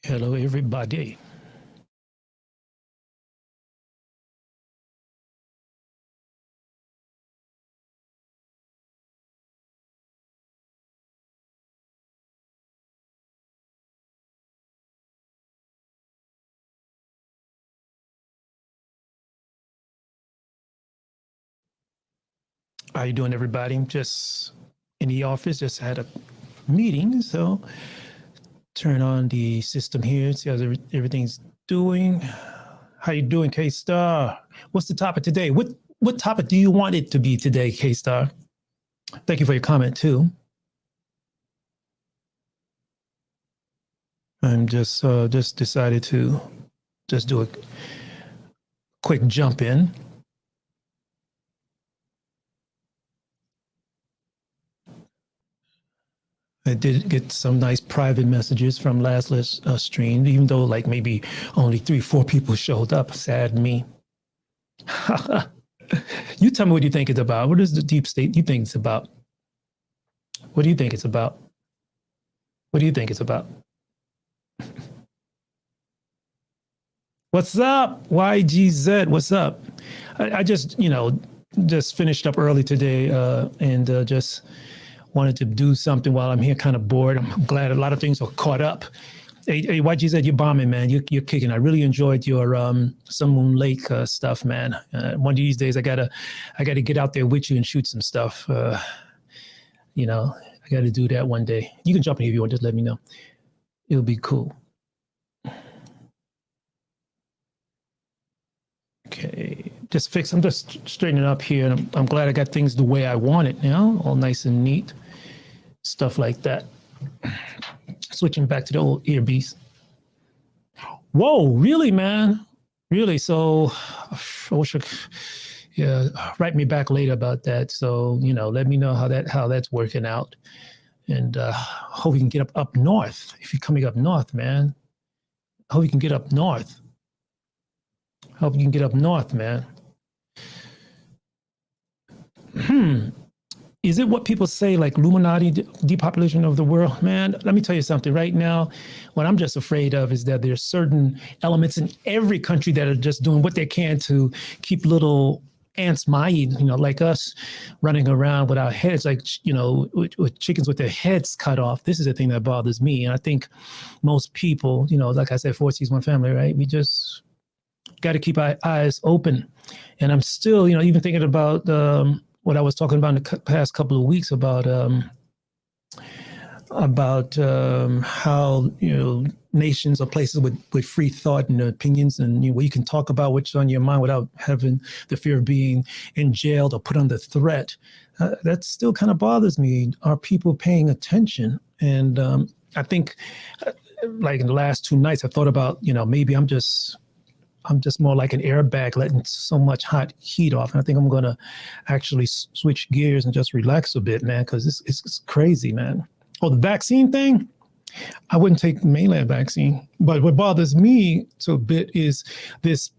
Hello, everybody. How you doing, everybody? I'm just in the office. Just had a meeting, so turn on the system here. See how everything's doing. How you doing, K Star? What's the topic today? What topic do you want it to be today, K Star? Thank you for your comment too. I'm just decided to just do a quick jump in. I did get some nice private messages from last stream, even though like maybe only 3, 4 people showed up. Sad me. You tell me what you think it's about. What is the deep state you think it's about? What do you think it's about? What do you think it's about? What's up, YGZ? What's up? I just, just finished up early today and just wanted to do something while I'm here kind of bored. I'm glad a lot of things are caught up. Hey, YGZ, you're bombing, man. You're kicking. I really enjoyed your Sun Moon Lake stuff, man. One of these days, I gotta get out there with you and shoot some stuff. I got to do that one day. You can jump in if you want. Just let me know. It'll be cool. Okay, I'm just straightening up here, and I'm glad I got things the way I want it now, all nice and neat, stuff like that. Switching back to the old earpiece. Whoa, really, man? Really? So, I wish write me back later about that. So, let me know how that's working out, and hope we can get up north. If you're coming up north, man, hope you can get up north. Hope you can get up north, man. Is it what people say, like Illuminati, depopulation of the world? Man, let me tell you something. Right now, what I'm just afraid of is that there's certain elements in every country that are just doing what they can to keep little ants like us running around with our heads, like, with chickens with their heads cut off. This is the thing that bothers me. And I think most people, like I said, 4C1 family, right? We just got to keep our eyes open. And I'm still, even thinking about what I was talking about in the past couple of weeks about how nations or places with free thought and opinions, and where you can talk about what's on your mind without having the fear of being in jail or put under threat. That still kind of bothers me. Are people paying attention? And I think, like in the last 2 nights, I thought about maybe I'm just more like an airbag letting so much hot heat off. And I think I'm going to actually switch gears and just relax a bit, man, because it's crazy, man. Oh, the vaccine thing? I wouldn't take mainland vaccine. But what bothers me so a bit is this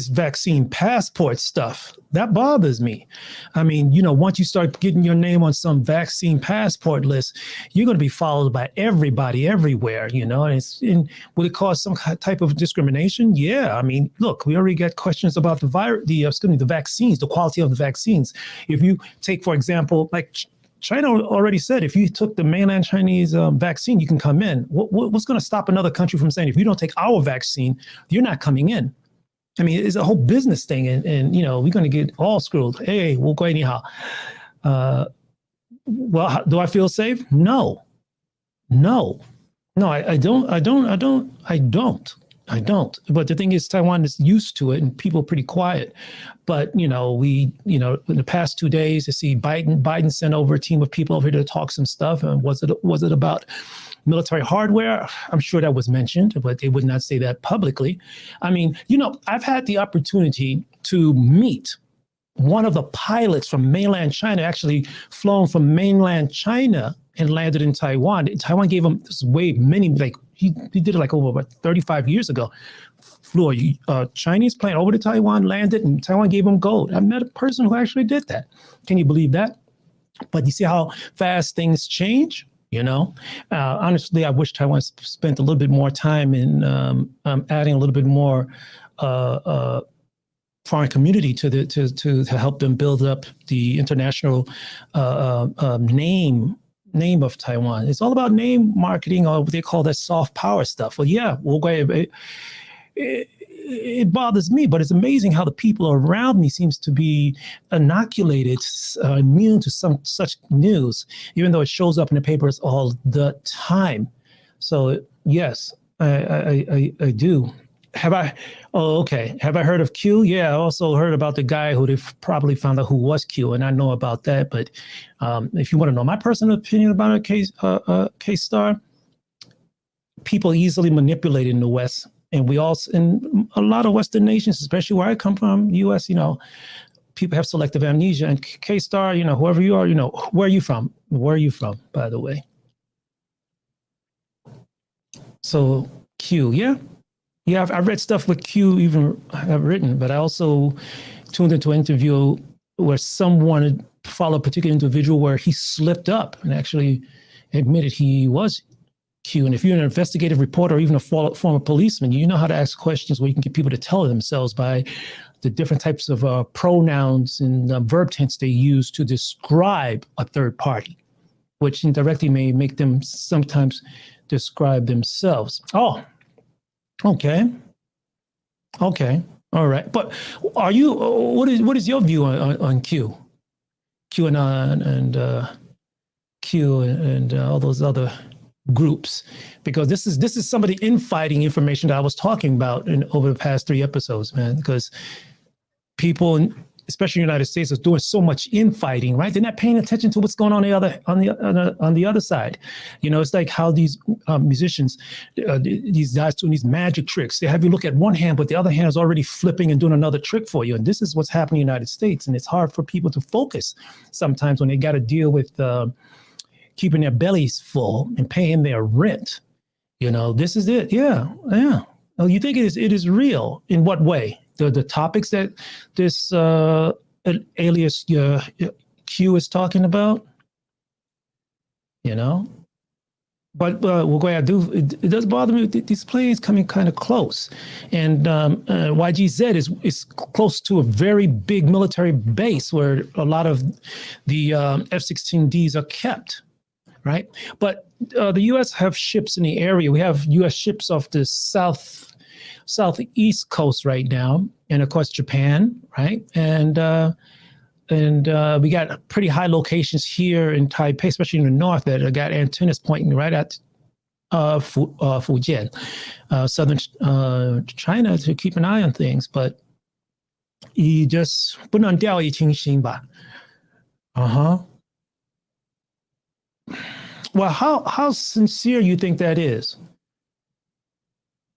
vaccine passport stuff. That bothers me. I mean, once you start getting your name on some vaccine passport list, you're going to be followed by everybody everywhere, and will it cause some type of discrimination? Yeah. I mean, look, we already got questions about the vaccines, the quality of the vaccines. If you take, for example, like China already said, if you took the mainland Chinese vaccine, you can come in. What's going to stop another country from saying, if you don't take our vaccine, you're not coming in? I mean, it's a whole business thing, and we're going to get all screwed. Hey, we'll go anyhow. Well, do I feel safe? No. I don't. But the thing is, Taiwan is used to it, and people are pretty quiet. But in the past 2 days, to see Biden sent over a team of people over here to talk some stuff. And was it about military hardware? I'm sure that was mentioned, but they would not say that publicly. I mean, I've had the opportunity to meet one of the pilots from mainland China, actually flown from mainland China and landed in Taiwan. Taiwan gave him he did it like over 35 years ago. Flew a Chinese plane over to Taiwan, landed, and Taiwan gave him gold. I met a person who actually did that. Can you believe that? But you see how fast things change? Honestly, I wish Taiwan spent a little bit more time in adding a little bit more foreign community to help them build up the international name of Taiwan. It's all about name marketing, or what they call that soft power stuff. Well, yeah, it bothers me, but it's amazing how the people around me seems to be inoculated, immune to some such news, even though it shows up in the papers all the time. So yes, I do. Have I? Oh, okay. Have I heard of Q? Yeah, I also heard about the guy who they probably found out who was Q, and I know about that. But if you want to know my personal opinion about a K-Star, people easily manipulated in the West. And we also, in a lot of Western nations, especially where I come from, U.S., people have selective amnesia. And K-Star, whoever you are, where are you from? Where are you from, by the way? So Q, yeah. Yeah, I've read stuff with Q even I've written, but I also tuned into an interview where someone followed a particular individual where he slipped up and actually admitted he was Q. And if you're an investigative reporter or even a former policeman, you know how to ask questions where you can get people to tell themselves by the different types of pronouns and verb tense they use to describe a third party, which indirectly may make them sometimes describe themselves. Oh, okay. Okay. All right. But are you, what is your view on Q? QAnon and Q and all those other groups, because this is some of the infighting information that I was talking about over the past 3 episodes, man. Because people, especially in the United States, are doing so much infighting, right? They're not paying attention to what's going on on the other side. It's like how these musicians, these guys doing these magic tricks. They have you look at one hand, but the other hand is already flipping and doing another trick for you. And this is what's happening in the United States, and it's hard for people to focus sometimes when they got to deal with keeping their bellies full and paying their rent. This is it. Yeah. Yeah. Oh, you think it is real? In what way? The topics that this alias Q is talking about, But we'll go ahead. It does bother me. These planes coming kind of close, and YGZ is close to a very big military base where a lot of the F-16Ds are kept. Right. But the U.S. have ships in the area. We have U.S. ships off the southeast coast right now. And of course, Japan. Right. And we got pretty high locations here in Taipei, especially in the north, that got antennas pointing right at Fujian, southern China, to keep an eye on things. But 不能掉以轻心吧. Well, how sincere you think that is?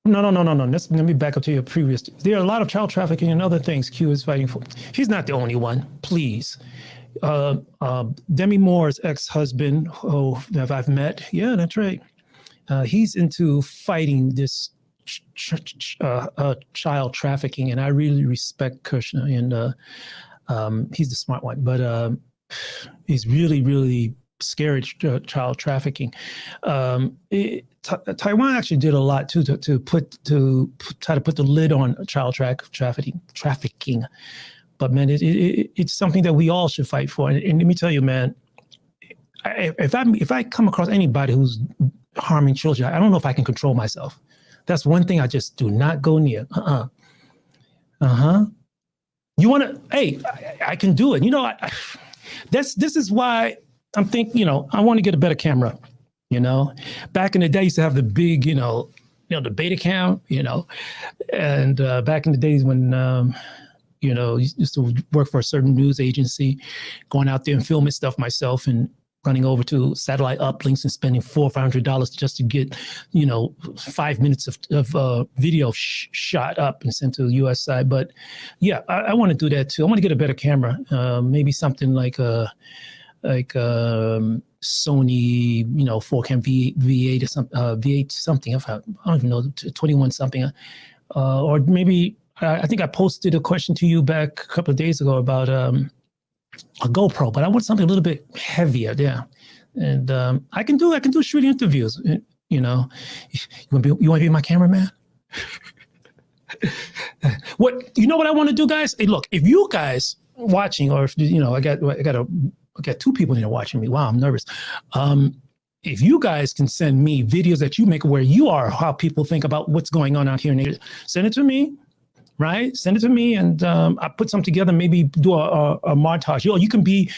No. Let me back up to your previous. There are a lot of child trafficking and other things Q is fighting for. He's not the only one. Please. Demi Moore's ex-husband, that I've met. Yeah, that's right. He's into fighting this child trafficking, and I really respect Krishna. And he's the smart one, but he's really, really scary child trafficking. Taiwan actually did a lot too to try to put the lid on child trafficking. But man, it's something that we all should fight for. And let me tell you, man, if I come across anybody who's harming children, I don't know if I can control myself. That's one thing I just do not go near. You want to? Hey, I can do it. This is why I'm thinking, I want to get a better camera. Back in the day, I used to have the big, the Betacam, and back in the days when, used to work for a certain news agency, going out there and filming stuff myself and running over to satellite uplinks and spending $400 or $500 just to get, 5 minutes of video shot up and sent to the U.S. side. But yeah, I want to do that too. I want to get a better camera, maybe something like Sony, 4Cam V8 or something, V8 something. I don't even know, 21 something, or maybe I think I posted a question to you back a couple of days ago about a GoPro, but I want something a little bit heavier. Yeah, And I can do shooting interviews. You know, you want to be my cameraman? What I want to do, guys? Hey, look, if you guys watching, or if I got two people in here watching me. Wow, I'm nervous. If you guys can send me videos that you make where you are, how people think about what's going on out here, send it to me. Right? Send it to me, and I put some together. Maybe do a montage. You can be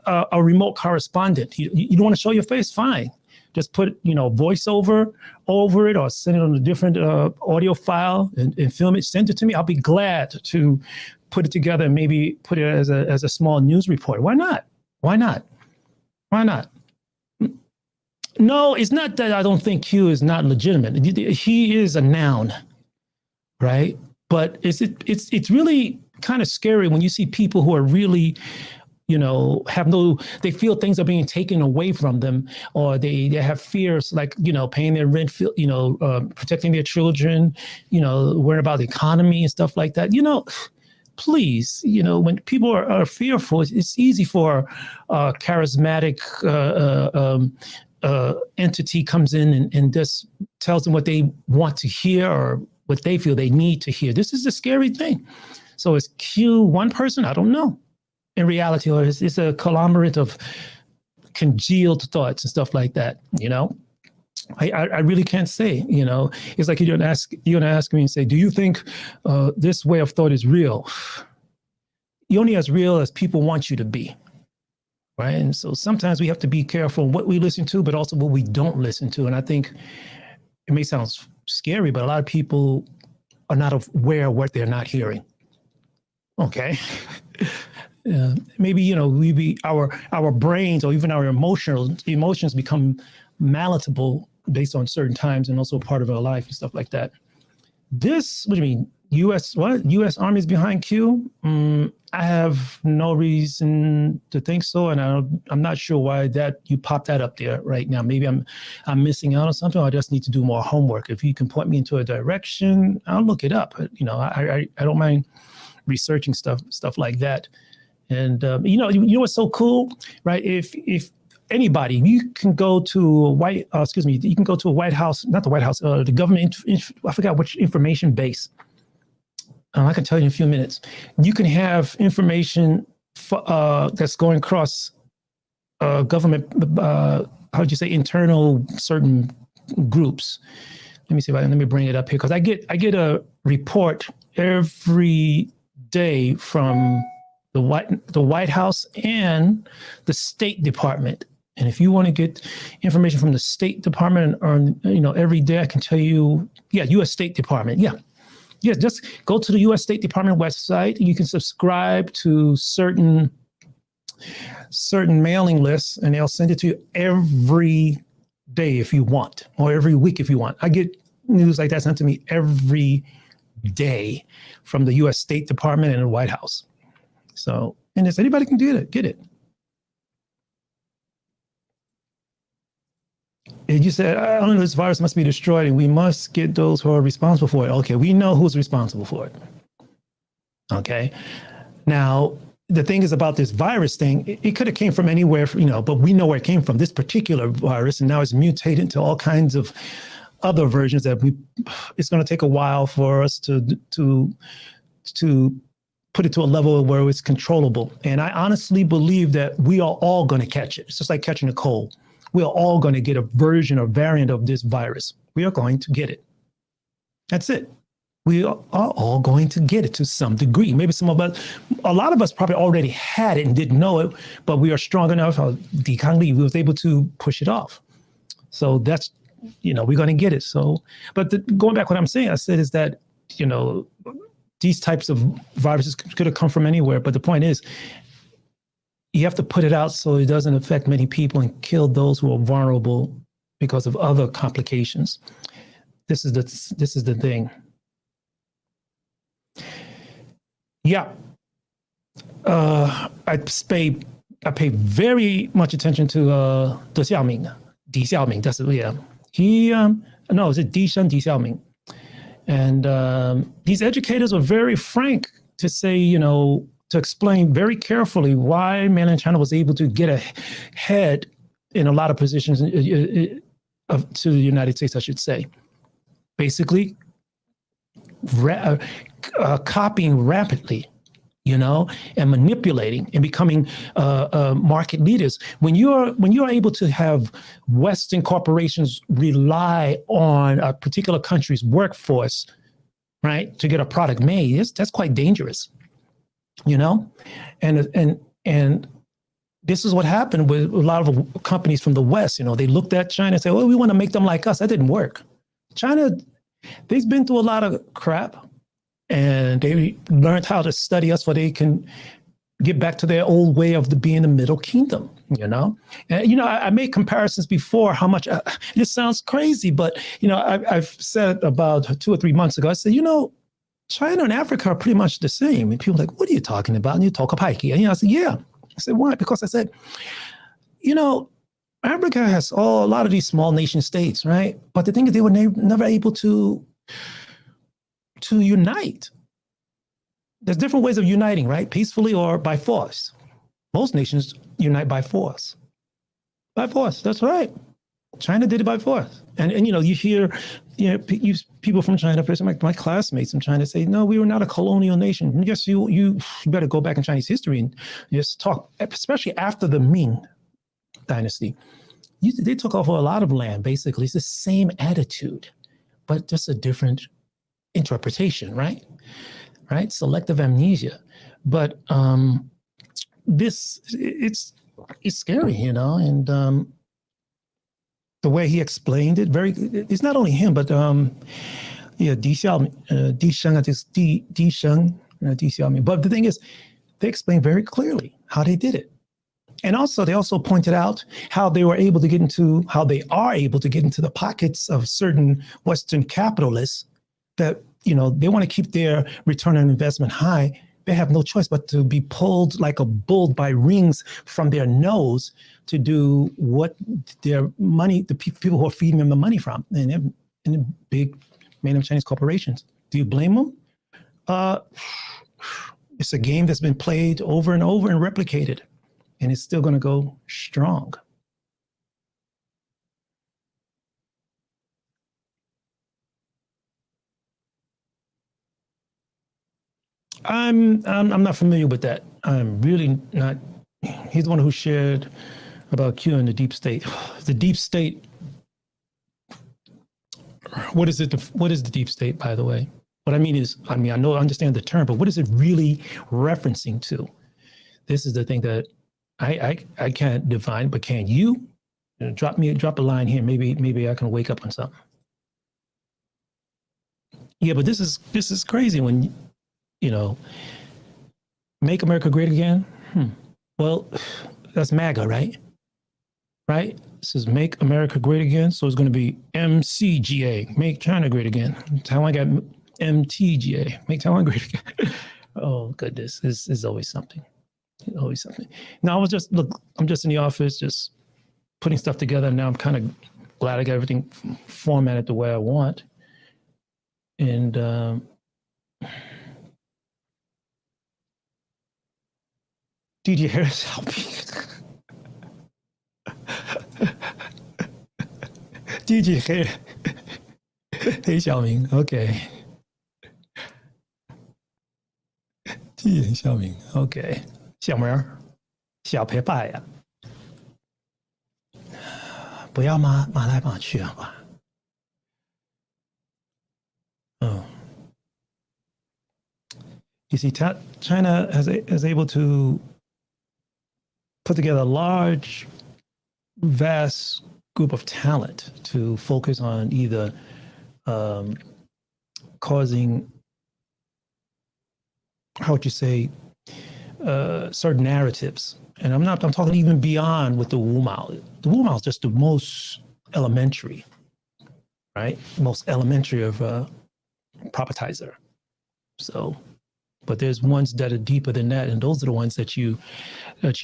a remote correspondent. You don't want to show your face? Fine. Just put voiceover over it, or send it on a different audio file and film it. Send it to me. I'll be glad to put it together and maybe put it as a small news report. Why not? Why not? Why not? No, it's not that I don't think Q is not legitimate. He is a noun, right? But it's really kind of scary when you see people who are really, they feel things are being taken away from them, or they have fears like, paying their rent, protecting their children, worrying about the economy and stuff like that. Please, when people are fearful, it's easy for a charismatic entity comes in and just tells them what they want to hear or what they feel they need to hear. This is a scary thing. So is Q one person? I don't know. In reality, or it's a conglomerate of congealed thoughts and stuff like that. I really can't say. It's like you're gonna ask me and say, do you think this way of thought is real? You're only as real as people want you to be. Right. And so sometimes we have to be careful what we listen to, but also what we don't listen to. And I think it may sound scary, but a lot of people are not aware of what they're not hearing. Okay. Maybe, our brains or even our emotions become malleable based on certain times and also part of our life and stuff like that. What do you mean? U.S. Army is behind Q? I have no reason to think so, and I'm not sure why you popped that up there right now. Maybe I'm missing out on something. Or I just need to do more homework. If you can point me into a direction, I'll look it up. I don't mind researching stuff like that. And what's so cool, right? If anybody, you can go to you can go to a White House, not the White House, the government. I forgot which information base. I can tell you in a few minutes. You can have information that's going across government, internal certain groups. Let me bring it up here, because I get a report every day from the White House and the State Department. And if you want to get information from the State Department, every day, I can tell you, U.S. State Department, Yeah, just go to the U.S. State Department website. You can subscribe to certain mailing lists, and they'll send it to you every day if you want, or every week if you want. I get news like that sent to me every day from the U.S. State Department and the White House. So, and if anybody can get it. You said, only this virus must be destroyed, and we must get those who are responsible for it. Okay, we know who's responsible for it. Okay. Now, the thing is about this virus thing, it could have came from anywhere, but we know where it came from, this particular virus, and now it's mutated into all kinds of other versions that it's going to take a while for us to put it to a level where it's controllable. And I honestly believe that we are all going to catch it. It's just like catching a cold. We are all going to get a version or variant of this virus. We are going to get it. That's it. We are all going to get it to some degree. Maybe a lot of us probably already had it and didn't know it, but we are strong enough. The economy was able to push it off. So that's, we're going to get it. So, but going back, what I'm saying, I said is that, these types of viruses could have come from anywhere. But the point is, you have to put it out so it doesn't affect many people and kill those who are vulnerable because of other complications. This is the thing. Yeah. I pay very much attention to Deng Xiaoming. That's it. Yeah. Is it Deng Xiaoming? And these educators were very frank to say, to explain very carefully why mainland China was able to get ahead in a lot of positions to the United States, I should say. Basically, copying rapidly, and manipulating and becoming market leaders. When you're able to have Western corporations rely on a particular country's workforce, right, to get a product made, that's quite dangerous, and this is what happened with a lot of companies from the West. They looked at China and said, well, we want to make them like us. That didn't work. China, they've been through a lot of crap, and they learned how to study us so they can get back to their old way of being the Middle Kingdom, And, I made comparisons before how much, this sounds crazy, but, I've said about 2 or 3 months ago, I said, China and Africa are pretty much the same. And people are like, what are you talking about? And you talk about Haiki. And I said, yeah. I said, why? Because I said, Africa has a lot of these small nation states, right? But the thing is, they were never able to unite. There's different ways of uniting, right? Peacefully or by force. Most nations unite by force. By force, that's right. China did it by force. And you hear people from China, my classmates from China say, no, we were not a colonial nation. Yes, you better go back in Chinese history and just talk, especially after the Ming dynasty. They took over a lot of land, basically. It's the same attitude, but just a different interpretation, right? Right? Selective amnesia. But it's scary, and the way he explained it, it's not only him, but Di Xiaoming. But the thing is, they explained very clearly how they did it. And also, they also pointed out how they are able to get into the pockets of certain Western capitalists that, they want to keep their return on investment high. They have no choice but to be pulled like a bull by rings from their nose to do what their money, the people who are feeding them the money from, and the big mainland Chinese corporations. Do you blame them? It's a game that's been played over and over and replicated, and it's still going to go strong. I'm not familiar with that. I'm really not. He's the one who shared about Q and the deep state. The deep state. What is it? What is the deep state, by the way? What I mean is, I understand the term, but what is it really referencing to? This is the thing that I can't define, but can you? Drop a line here. Maybe I can wake up on something. Yeah, but this is crazy when. Make America great again. Well, that's MAGA, right? Right? It says make America great again. So it's going to be MCGA, make China great again. Taiwan got MTGA, make Taiwan great again. Oh, goodness. This is always something. Always something. Now, I'm just in the office, just putting stuff together. Now I'm kind of glad I got everything formatted the way I want. And, DJ Harris helping. DJ Harris. Hey, Xiaoming. Okay. DJ Xiaoming. Okay. 小妹儿，小陪伴呀，不要骂来骂去好吧？You see, China is able to put together a large, vast group of talent to focus on either causing, how would you say, certain narratives. And I'm talking even beyond with the Wu Mao. The Wu Mao is just the most elementary, right? Most elementary of prophetizer. So, but there's ones that are deeper than that, and those are the ones that you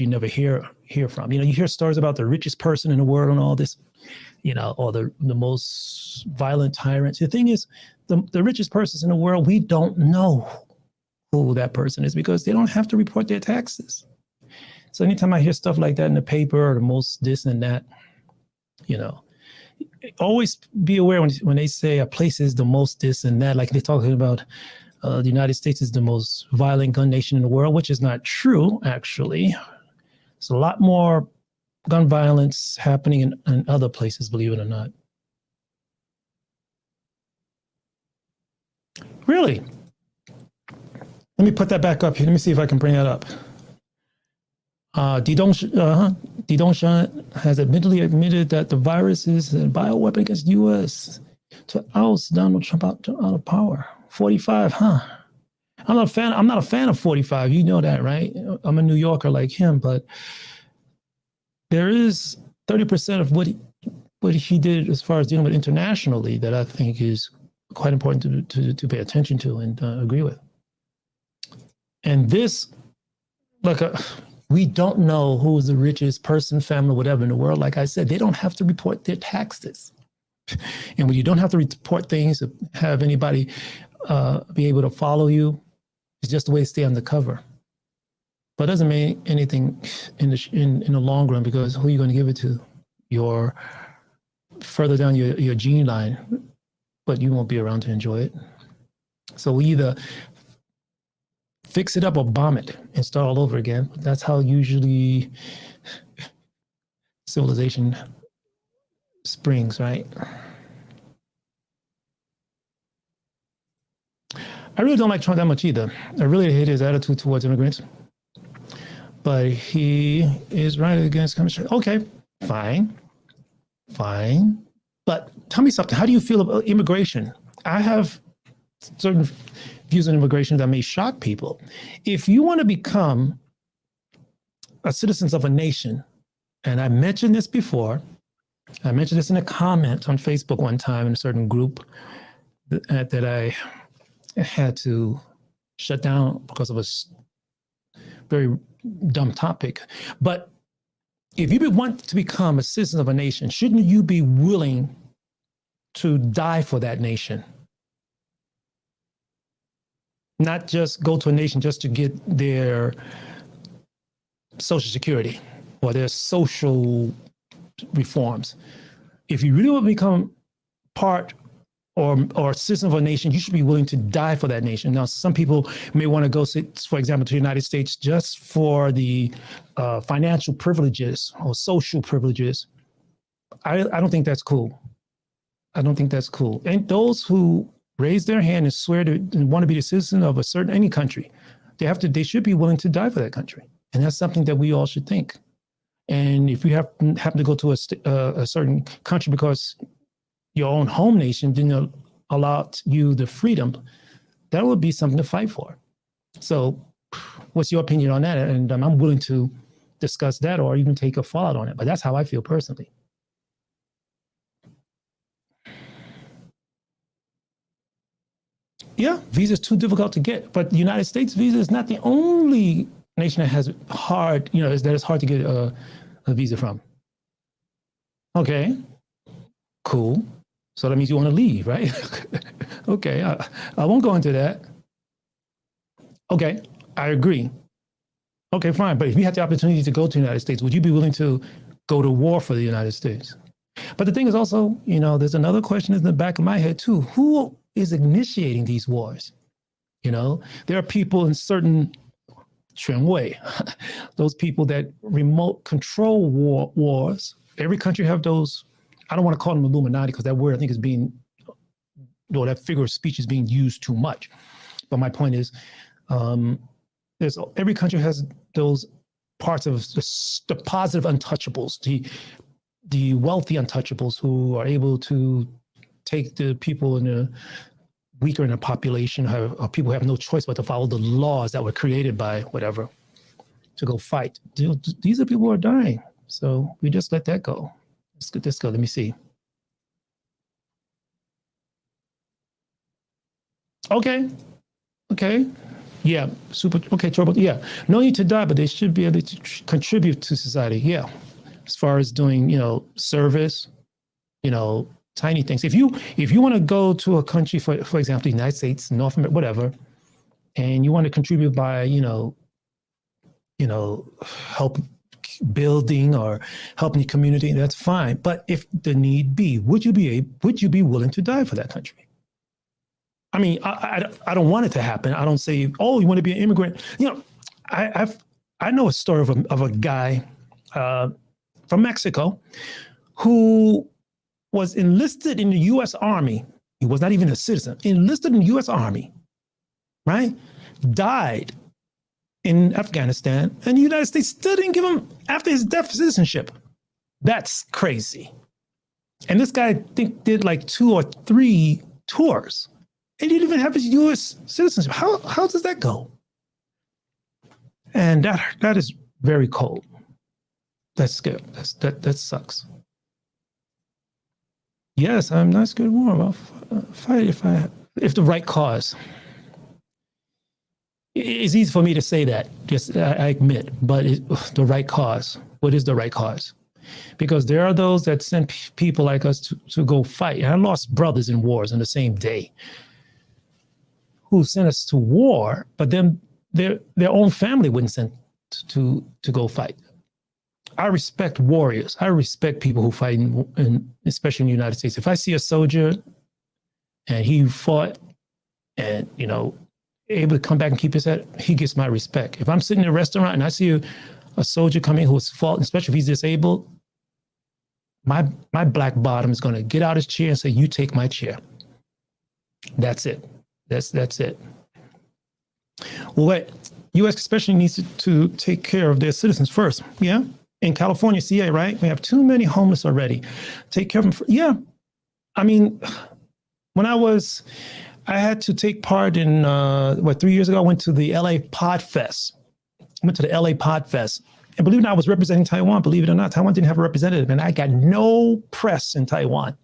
never hear from. You hear stories about the richest person in the world and all this, or the most violent tyrants. The thing is, the richest persons in the world, we don't know who that person is because they don't have to report their taxes. So anytime I hear stuff like that in the paper or the most this and that, you know, always be aware when they say a place is the most this and that, like they're talking about the United States is the most violent gun nation in the world, which is not true, actually. There's a lot more gun violence happening in other places, believe it or not. Really? Let me put that back up here. Let me see if I can bring that up. Didongshan has admitted that the virus is a bioweapon against U.S. to oust Donald Trump out of power. 45, huh? I'm not a fan of 45. You know that, right? I'm a New Yorker like him, but there is 30% of what he did as far as dealing with internationally that I think is quite important to pay attention to and agree with. And this, we don't know who is the richest person, family, whatever in the world. Like I said, they don't have to report their taxes. And when you don't have to report things, have anybody be able to follow you, it's just a way to stay undercover. But it doesn't mean anything in the long run, because who are you going to give it to? You're further down your gene line, but you won't be around to enjoy it. So we either fix it up or bomb it and start all over again. That's how usually civilization springs, right? I really don't like Trump that much either. I really hate his attitude towards immigrants. But he is right against commission. Okay, fine. But tell me something. How do you feel about immigration? I have certain views on immigration that may shock people. If you want to become a citizen of a nation, and I mentioned this before, I mentioned this in a comment on Facebook one time in a certain group that I had to shut down because of a very dumb topic. But if you want to become a citizen of a nation, shouldn't you be willing to die for that nation? Not just go to a nation just to get their Social Security or their social reforms. If you really want to become part or citizen of a nation, you should be willing to die for that nation. Now, some people may want to go, for example, to the United States just for the financial privileges or social privileges. I don't think that's cool. I don't think that's cool. And those who raise their hand and swear to and want to be the citizen of any country, they should be willing to die for that country. And that's something that we all should think. And if you happen to go to a certain country because your own home nation didn't allow you the freedom, that would be something to fight for. So what's your opinion on that? And I'm willing to discuss that or even take a fallout on it. But that's how I feel personally. Yeah, visa is too difficult to get. But the United States visa is not the only nation that has hard, that is hard to get a visa from. Okay, cool. So that means you want to leave, right? Okay, I won't go into that. Okay, I agree. Okay, fine. But if you had the opportunity to go to the United States, would you be willing to go to war for the United States? But the thing is also, there's another question in the back of my head too. Who is initiating these wars? There are people in certain Wei, those people that remote control wars. Every country have those. I don't want to call them Illuminati because that word I think is that figure of speech is being used too much. But my point is, every country has those parts of the positive untouchables, the wealthy untouchables who are able to take the people in the weaker in the population, or people who have no choice but to follow the laws that were created by whatever to go fight. These are people who are dying. So we just let that go. Let's go. Let me see. Okay. Yeah. Super. Okay. Trouble. Yeah. No need to die, but they should be able to contribute to society. Yeah. As far as doing, service, tiny things. If you want to go to a country, for example, the United States, North America, whatever, and you want to contribute by, help building or helping the community, that's fine. But if the need be, would you be willing to die for that country? I mean, I don't want it to happen. I don't say, oh, you want to be an immigrant. I know a story of a guy from Mexico who was enlisted in the U.S. Army. He was not even a citizen. Enlisted in the U.S. Army, right? Died in Afghanistan, and the United States still didn't give him, after his death, citizenship. That's crazy. And this guy, I think, did like 2 or 3 tours, and he didn't even have his U.S. citizenship. How does that go? And that is very cold. That's good. That sucks. Yes, I'm not scared of war. I'll fight if the right cause. It's easy for me to say that, just I admit, but the right cause. What is the right cause? Because there are those that send people like us to go fight. And I lost brothers in wars on the same day who sent us to war, but then their own family wouldn't send to go fight. I respect warriors. I respect people who fight, especially in the United States. If I see a soldier and he fought and, able to come back and keep his head, he gets my respect. If I'm sitting in a restaurant and I see a soldier come in who's fought, especially if he's disabled, my black bottom is going to get out his chair and say, you take my chair. That's it. That's it. Well, what U.S. especially needs to take care of their citizens first. Yeah. In California, CA, right? We have too many homeless already. Take care of them. Yeah. I mean, when I had to take part in, 3 years ago, I went to the LA Pod Fest. I went to the LA Pod Fest. And believe it or not, I was representing Taiwan. Believe it or not, Taiwan didn't have a representative, and I got no press in Taiwan.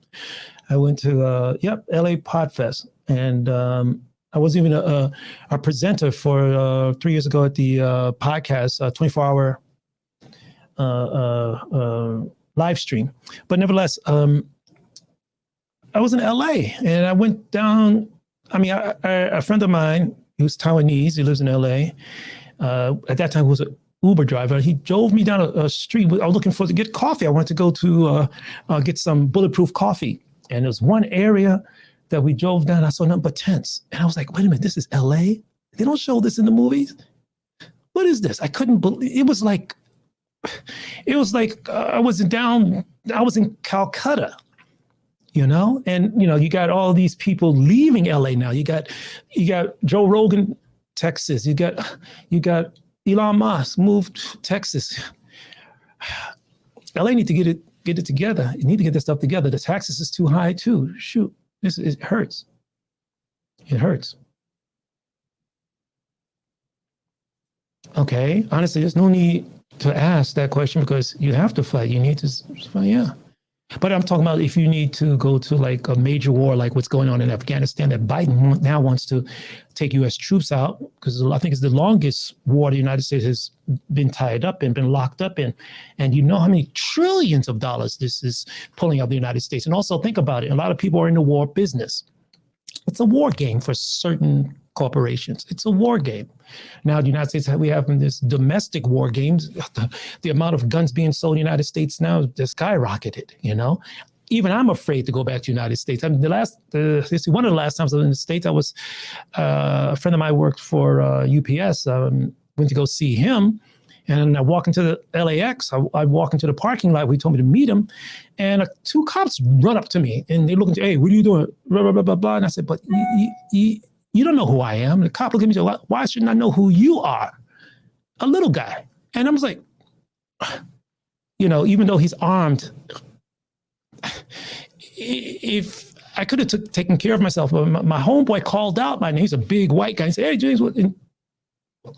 I went to, LA Pod Fest. And I was even a presenter for 3 years ago at the podcast, 24-hour live stream. But nevertheless, I was in LA and I went down. I mean, a friend of mine who's Taiwanese, he lives in LA. At that time, he was an Uber driver. He drove me down a street. I was looking to get coffee. I wanted to go to get some bulletproof coffee. And there's one area that we drove down. I saw nothing but tents. And I was like, wait a minute, this is LA? They don't show this in the movies? What is this? I couldn't believe it. Was like I was in Calcutta, and you got all these people leaving LA now. You got Joe Rogan, Texas. You got Elon Musk moved to Texas. LA need to get it together. You need to get this stuff together. The taxes is too high too. Shoot, it hurts. It hurts. Okay, honestly, there's no need to ask that question because you have to fight. You need to fight, yeah. But I'm talking about if you need to go to like a major war, like what's going on in Afghanistan, that Biden now wants to take U.S. troops out, because I think it's the longest war the United States has been tied up in, been locked up in. And you know how many trillions of dollars this is pulling out of the United States. And also think about it. A lot of people are in the war business. It's a war game for certain corporations. It's a war game. Now, the United States, we have this domestic war games. The amount of guns being sold in the United States now just skyrocketed, Even I'm afraid to go back to the United States. I mean, one of the last times I was in the States, I was, a friend of mine worked for UPS. Went to go see him. And I walk into the LAX. I walk into the parking lot. He told me to meet him. And 2 cops run up to me. And they look at me, hey, what are you doing? Blah, blah, blah, blah, blah. And I said, but you don't know who I am. And the cop looked at me and said, why shouldn't I know who you are? A little guy. And I was like, even though he's armed, if I could have taken care of myself, but my homeboy called out my name. He's a big white guy. He said, hey, James, how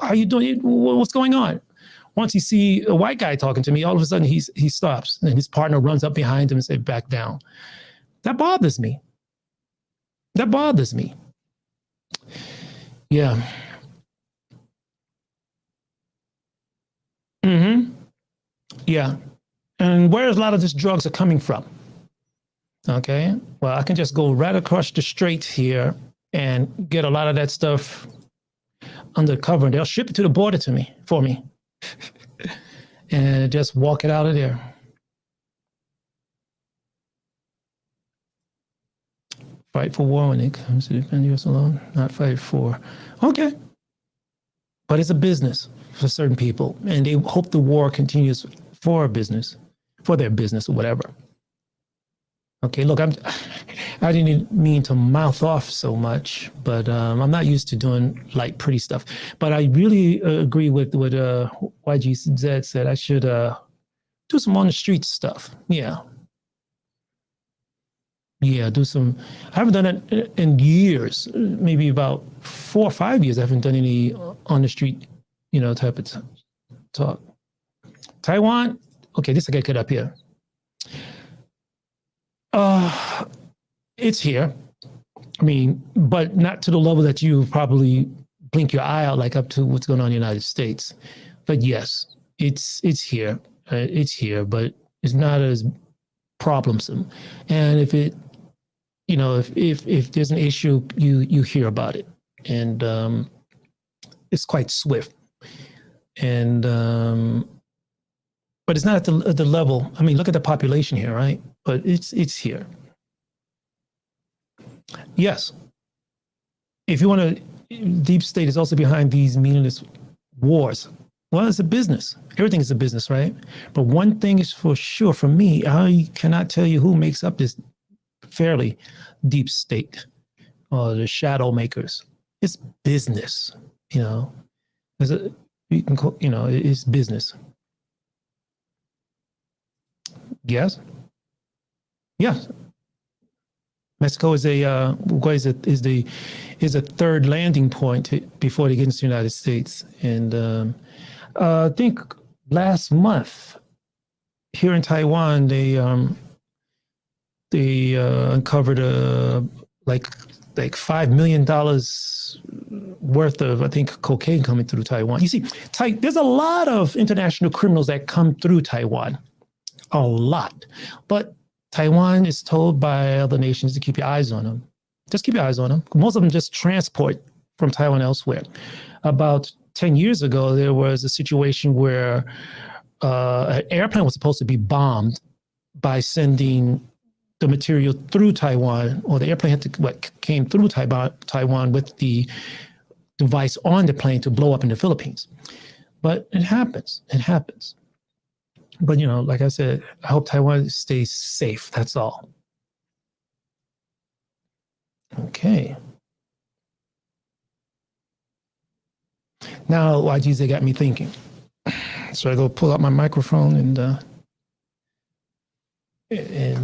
are you doing? What's going on? Once he see a white guy talking to me, all of a sudden he stops and his partner runs up behind him and says, back down. That bothers me. Yeah. Mm-hmm. Yeah. And where a lot of these drugs are coming from? Okay. Well, I can just go right across the street here and get a lot of that stuff undercover, and they'll ship it to the border for me. and just walk it out of there. Fight for war when it comes to defend U.S. alone, not fight for. Okay. But it's a business for certain people, and they hope the war continues for a business, for their business or whatever. Okay, look, I didn't mean to mouth off so much, but I'm not used to doing like pretty stuff. But I really agree with what YGZ said. I should do some on the street stuff. Yeah, do some. I haven't done it in years, maybe about 4 or 5 years. I haven't done any on the street, type of talk. Taiwan. Okay, this I got to get up here. It's here. I mean, but not to the level that you probably blink your eye out, like up to what's going on in the United States. But yes, it's here. It's here, but it's not as problemsome. And if it, if there's an issue, you hear about it, and it's quite swift. And but it's not at the level. I mean, look at the population here, right? But it's here. Yes. If you want to, deep state is also behind these meaningless wars. Well, it's a business. Everything is a business, right? But one thing is for sure for me, I cannot tell you who makes up this fairly deep state or the shadow makers. It's business, It's it's business. Yes. Yes. Mexico is a third landing point before they get into the United States, and I think last month here in Taiwan they uncovered like $5 million worth of, I think, cocaine coming through Taiwan. You see, there's a lot of international criminals that come through Taiwan, a lot, but Taiwan is told by other nations to keep your eyes on them. Just keep your eyes on them. Most of them just transport from Taiwan elsewhere. About 10 years ago, there was a situation where an airplane was supposed to be bombed by sending the material through Taiwan, or the airplane came through Taiwan with the device on the plane to blow up in the Philippines. But it happens. It happens. But, like I said, I hope Taiwan stays safe. That's all. Okay. Now, YGZ got me thinking. So I go pull out my microphone and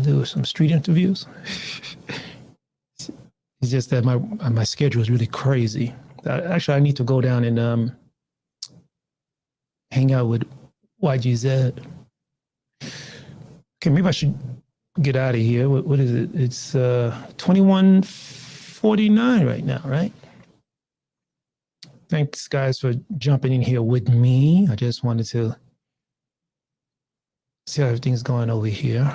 do some street interviews. It's just that my schedule is really crazy. Actually, I need to go down and hang out with YGZ. Okay, maybe I should get out of here. What is it? It's 21:49 right now, right? Thanks, guys, for jumping in here with me. I just wanted to see how everything's going over here.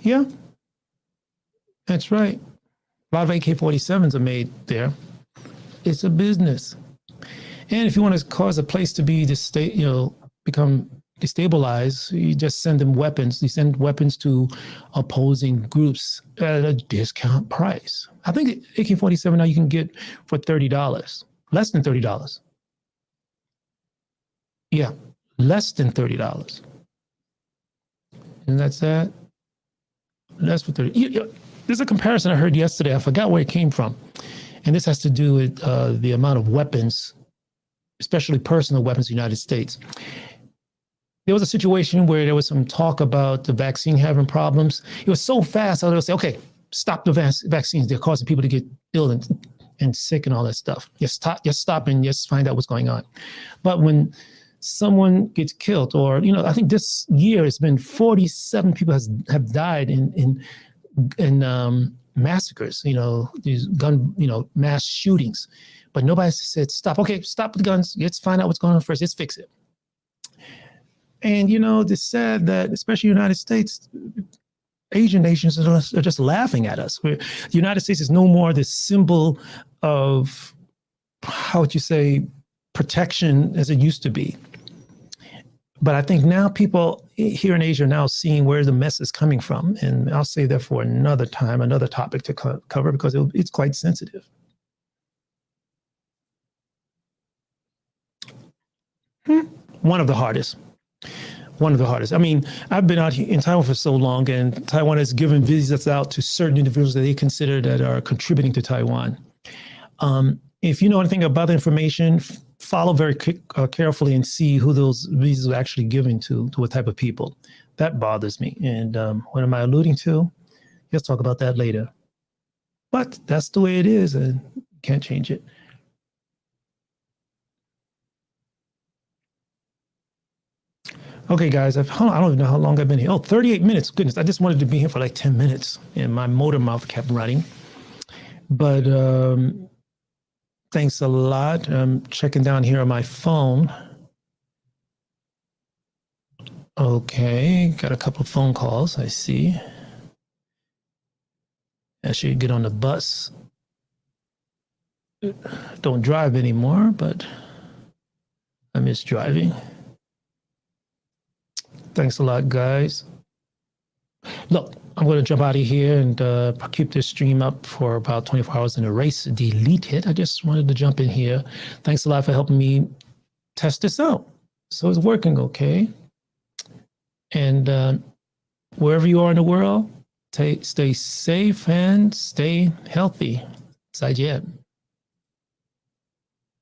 Yeah, that's right. A lot of AK-47s are made there. It's a business. And if you want to cause a place to be become destabilized, you just send them weapons. You send weapons to opposing groups at a discount price. I think AK-47 now you can get for $30, less than $30. Yeah, less than $30. And that's that. That's for 30. There's a comparison I heard yesterday. I forgot where it came from. And this has to do with the amount of weapons, especially personal weapons in the United States. There was a situation where there was some talk about the vaccine having problems. It was so fast, I would say, okay, stop the vaccines. They're causing people to get ill and sick and all that stuff. Just stop and just find out what's going on. But when someone gets killed, or, I think this year it's been 47 people have died in massacres, these gun, mass shootings. But nobody said, stop. Okay, stop with the guns. Let's find out what's going on first. Let's fix it. And, it's sad that, especially in the United States, Asian nations are just laughing at us. The United States is no more the symbol of, how would you say, protection as it used to be. But I think now people here in Asia are now seeing where the mess is coming from. And I'll say that for another time, another topic to cover, because it's quite sensitive. One of the hardest. One of the hardest. I mean, I've been out in Taiwan for so long, and Taiwan has given visas out to certain individuals that they consider that are contributing to Taiwan. If you know anything about the information, follow very carefully and see who those visas are actually given to what type of people. That bothers me. And what am I alluding to? Let's talk about that later. But that's the way it is, and you can't change it. Okay, guys, I don't even know how long I've been here. Oh, 38 minutes. Goodness, I just wanted to be here for like 10 minutes, and my motor mouth kept running. But thanks a lot. I'm checking down here on my phone. Okay, got a couple of phone calls, I see. I should get on the bus. Don't drive anymore, but I miss driving. Thanks a lot, guys. Look, I'm going to jump out of here and keep this stream up for about 24 hours and erase, delete it. I just wanted to jump in here. Thanks a lot for helping me test this out. So it's working okay. And wherever you are in the world, stay safe and stay healthy. 再见。